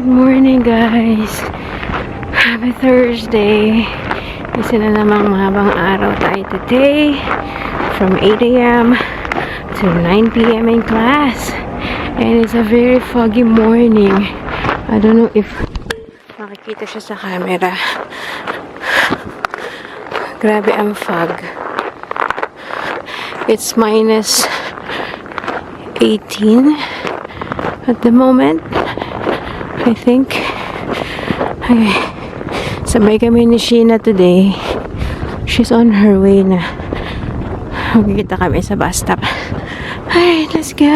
Good morning guys. Happy Thursday. Isa na namang mahabang araw tayo today. From 8 a.m. to 9 p.m. in class. And it's a very foggy morning. I don't know if makikita siya sa camera. Grabe ang fog. It's minus 18 at the moment. I think. Okay. Sabay kami ni Sheena today. She's on her way na. Magkikita kami sa bus stop. Alright, let's go.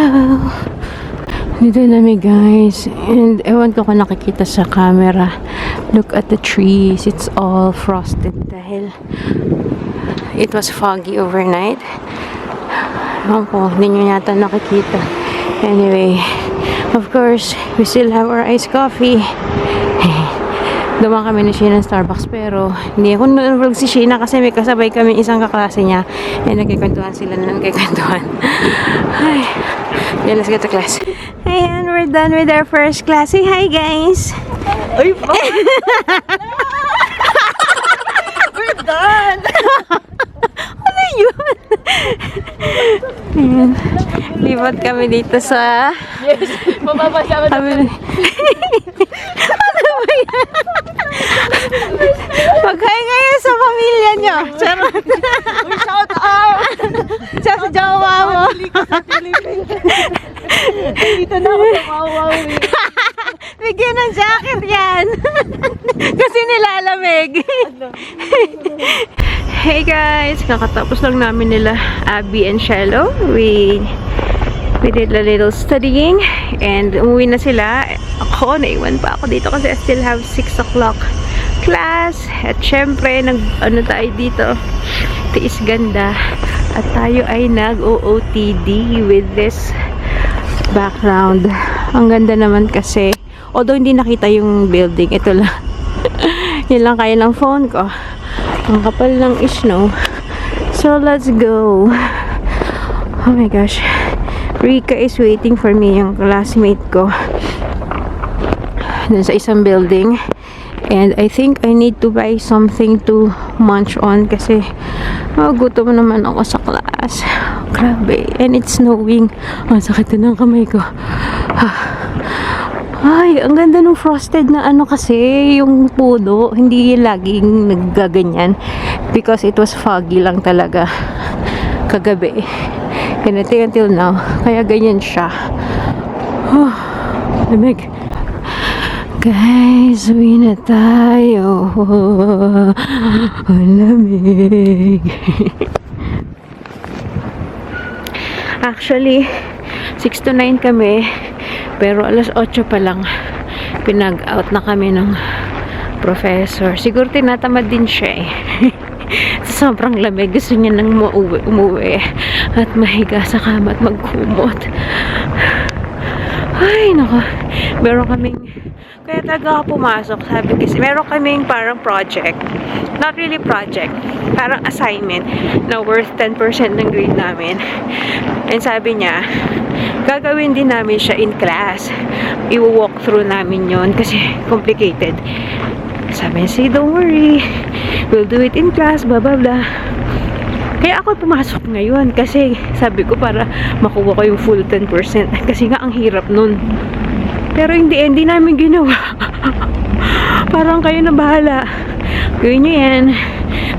Dito namin guys. And ewan ko kung nakikita sa camera. Look at the trees. It's all frosted dahil it was foggy overnight. Ewan ko, hindi nyo yata nakikita. Anyway, of course, we still have our iced coffee. Dumaan kami ni Sheena ng Starbucks pero hindi ako nunulog si Sheena kasi may kasabay kami isang kaklase niya. Eh, nagkikwentuhan sila na nagkikwentuhan. Ay, yeah, let's get to class. Ayan, we're done with our first class. Say hi, guys! Ay, we're done! Ano yun? Ayan. Libat kami dito sa... Yes, mababasa ko na. Ano ba yan? Mag-hi kayo sa pamilya nyo. Charot. Shout out! Sa jowa mo. Dito na ako sa Wawawi. Bigyan ng jacket yan. Kasi nilalamig. Hey guys, kakatapos lang namin nila Abby and Shello. We did a little studying and umuwi na sila. Ako, naiwan pa ako dito kasi I still have 6 o'clock class. At syempre, ano tayo dito? Tiis ganda. At tayo ay nag-OOTD with this background. Ang ganda naman kasi. Although hindi nakita yung building, ito lang. Yun lang kaya ng phone ko. Ang kapal ng snow. So, let's go. Oh my gosh. Rika is waiting for me, yung classmate ko. Dun sa isang building. And I think I need to buy something to munch on kasi gutom naman ako sa class. Grabe. And it's snowing. Ang sakit na ng kamay ko. Ay, ang ganda ng frosted na ano kasi, yung puno, hindi laging naggaganyan because it was foggy lang talaga kagabi. And I think until now, kaya ganyan siya. Lamig. Guys, uwi na tayo. Ang lamig. Actually, 6 to 9 kami. Pero alas 8 pa lang, pinag-out na kami ng professor. Siguro tinatamad din siya eh. Sobrang lamig. Gusto niya nang umuwi at mahiga sa kama at magkumot. Ay, nako. Meron kaming, kaya talaga ako pumasok. Sabi kasi, meron kaming parang project. Not really project. Parang assignment na worth 10% ng grade namin. And sabi niya, gagawin din namin siya in class. I-walk through namin yon kasi complicated. Sabi niya, say, don't worry. We'll do it in class, blah, blah, blah. Kaya ako pumasok ngayon kasi sabi ko para makuha ko yung full 10%. Kasi nga ang hirap nun. Pero hindi namin ginawa. Parang kayo na bahala. Gawin nyo yan.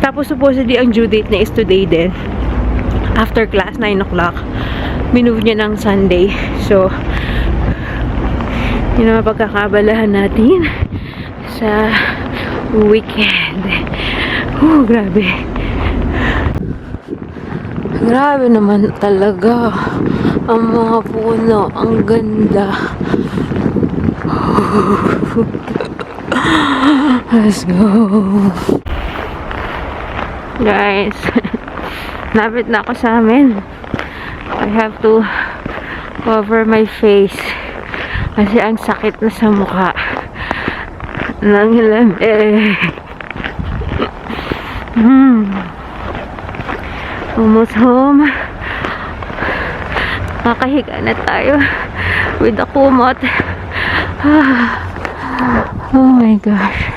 Tapos supposedly ang due date na is today din. After class, 9 o'clock. Minove niya ng Sunday. So, yun naman pagkakabalahan natin sa weekend. Grabe. Grabe naman talaga. Ang mga puno. Ang ganda. Let's go. Guys, lapit na ako sa amin. I have to cover my face kasi ang sakit na sa mukha ng lamig. Almost home. Kakahiga na tayo with the kumot. Oh my gosh.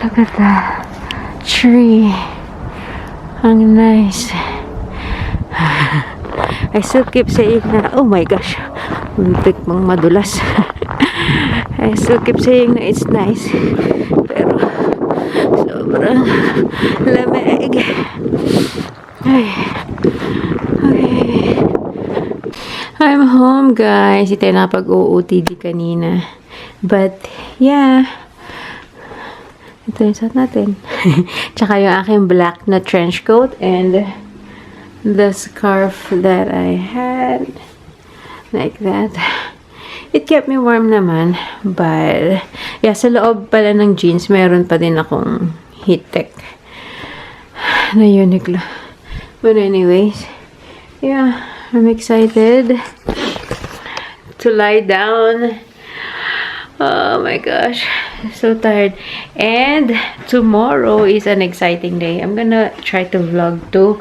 Look at that tree. Ang nice. I still keep saying na, oh my gosh, muntik mang madulas. I still keep saying na it's nice. Pero, sobrang lamig. Ay. Okay. I'm home, guys. Hindi tayo nakapag-OOTD kanina. But, yeah. Ito yung suot natin. Tsaka yung aking black na trench coat and the scarf that I had. Like that. It kept me warm naman. But, yeah, sa loob pala ng jeans, meron pa din akong heat tech na Uniqlo. But anyways, yeah, I'm excited to lie down. Oh my gosh, so tired. And tomorrow is an exciting day. I'm gonna try to vlog too.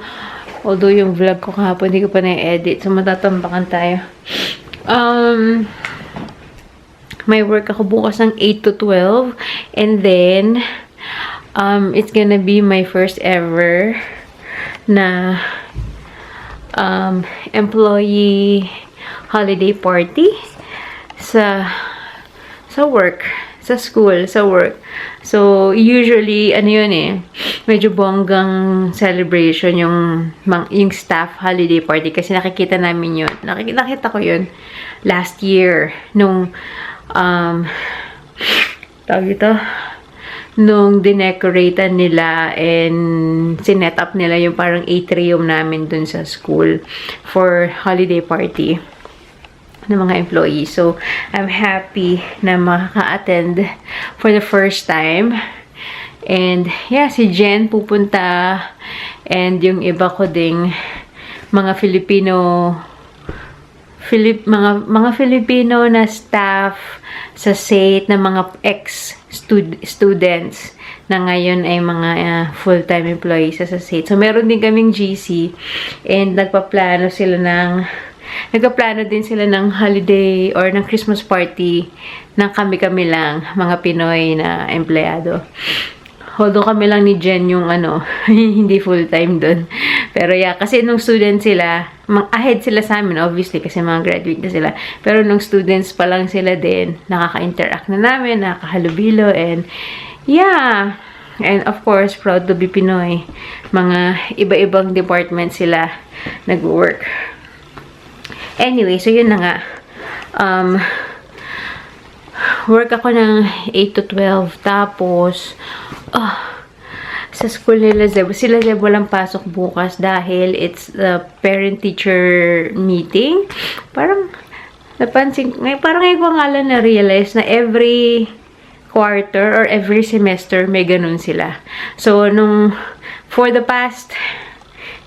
Although yung vlog ko kahapon, hindi ko pa na-edit. So, matatambakan tayo. May work ako bukas ng 8 to 12. And then, it's gonna be my first ever na employee holiday party sa work, sa school, sa work. So, usually, ano yun eh, medyo bonggang celebration yung staff holiday party kasi nakikita namin yun. Nakita ko yun last year nung tawag ito, nung dinecorate nila and sinet up nila yung parang atrium namin dun sa school for holiday party ng mga employees. So, I'm happy na makaka-attend for the first time. And, yeah, si Jen pupunta and yung iba ko ding mga Filipino na staff sa SAIT na mga ex-students na ngayon ay mga full-time employees sa SAIT. So, meron din kaming GC and nagpaplano din sila ng holiday or ng Christmas party ng kami-kami lang, mga Pinoy na empleyado. Although kami lang ni Jen yung hindi full-time dun. Pero yeah, kasi nung student sila, ahead sila sa amin, obviously, kasi mga graduate na sila. Pero nung students pa lang sila din, nakaka-interact na namin, nakakahalubilo, and yeah. And of course, proud to be Pinoy. Mga iba-ibang department sila nag-work. Anyway, so yun na nga. Work ako ng 8 to 12. Tapos, sa school nila Zeb. Sila Zeb walang pasok bukas dahil it's the parent-teacher meeting. Parang, napansin, parang ngayon ko nga lang na-realize na every quarter or every semester may ganun sila. So, for the past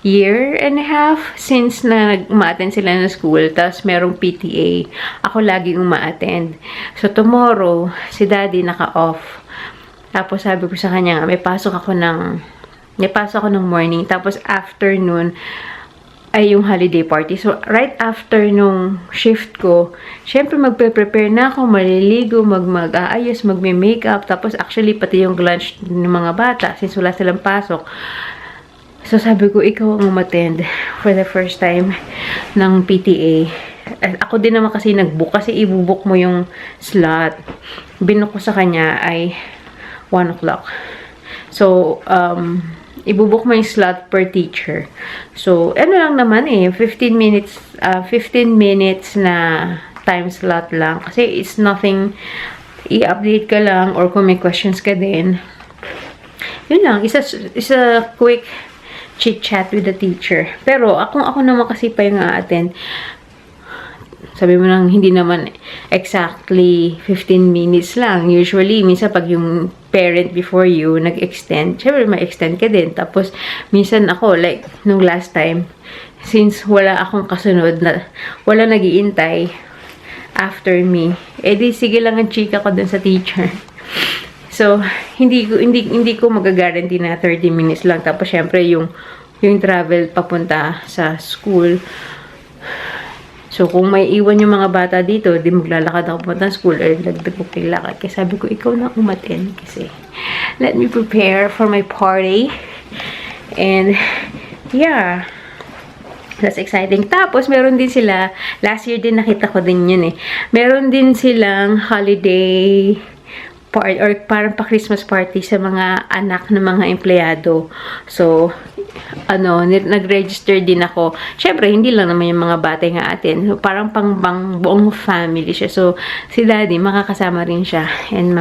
year and a half since na uma-attend sila ng school, tapos merong PTA, ako laging uma-attend. So, tomorrow, si Daddy naka-off. Tapos, sabi ko sa kanya, may pasok ako ng morning. Tapos, afternoon, ay yung holiday party. So, right after nung shift ko, syempre magpe-prepare na ako, maliligo, mag-aayos, magme-makeup. Tapos, actually, pati yung lunch ng mga bata, since wala silang pasok. So, sabi ko, ikaw ang umattend for the first time ng PTA. Ako din naman kasi nag-book. Kasi i-book mo yung slot. Binook ko sa kanya ay 1 o'clock. So, i-book mo yung slot per teacher. So, ano lang naman 15 minutes na time slot lang. Kasi it's nothing, i-update ka lang or kung may questions ka din. Yun lang. Isa quick chit-chat with the teacher. Pero, ako naman kasi pa yung a-attend, sabi mo lang, hindi naman exactly 15 minutes lang. Usually, minsan pag yung parent before you nag-extend, syempre ma-extend ka din. Tapos, minsan ako, like, nung last time, since wala akong kasunod, wala nag-iintay after me, di sige lang ang chika ko dun sa teacher. So, hindi ko magagaranti na 30 minutes lang. Tapos, syempre, yung travel papunta sa school. So, kung may iwan yung mga bata dito, di maglalakad ako punta ng school or dagdag ko kay lakad. Kaya sabi ko, ikaw na umaten kasi let me prepare for my party. And, yeah. That's exciting. Tapos, meron din sila, last year din nakita ko din yun eh. Meron din silang holiday party or parang pa-Christmas party sa mga anak ng mga empleyado. So, nag-register din ako. Syempre, hindi lang naman yung mga bata nga atin. So, parang pang buong family siya. So, si daddy, makakasama rin siya. And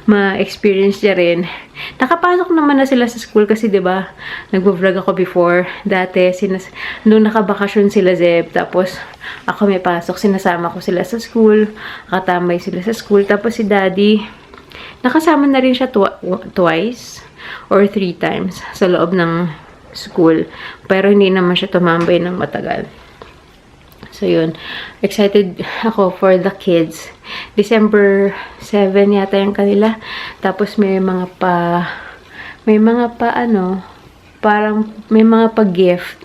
ma-experience niya rin. Nakapasok naman na sila sa school kasi, diba, nag-vlog ako before. Dati, nung nakabakasyon sila, Zeb. Tapos, ako may pasok. Sinasama ko sila sa school. Katambay sila sa school. Tapos, si daddy, nakasama na rin siya twice or 3 times sa loob ng school. Pero hindi naman siya tumambay ng matagal. So, yun. Excited ako for the kids. December 7 yata yung kanila. Tapos, may mga pa-gift.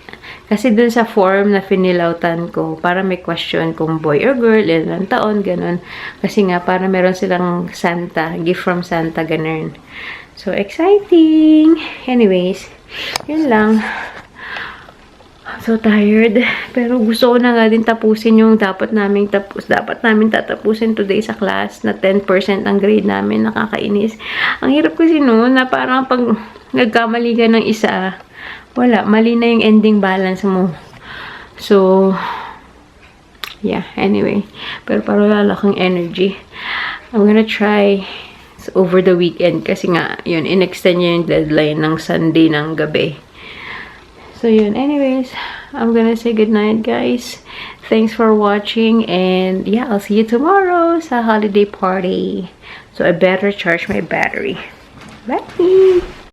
Kasi dun sa form na finilautan ko, para may question kung boy or girl, ilang taon, ganun. Kasi nga, para meron silang Santa, gift from Santa, ganun. So, exciting! Anyways, yun lang. So tired. Pero gusto ko na nga din tapusin yung dapat namin tatapusin today sa class na 10% ang grade namin. Nakakainis. Ang hirap kasi noon na parang pag nagkamali ka ng isa, wala. Mali na yung ending balance mo. So, yeah. Anyway. Pero para wala kang energy. I'm gonna try over the weekend. Kasi nga, yun, in-extend niya yung deadline ng Sunday ng gabi. So, yun. Anyways, I'm gonna say goodnight, guys. Thanks for watching. And, yeah, I'll see you tomorrow sa holiday party. So, I better charge my battery. Bye!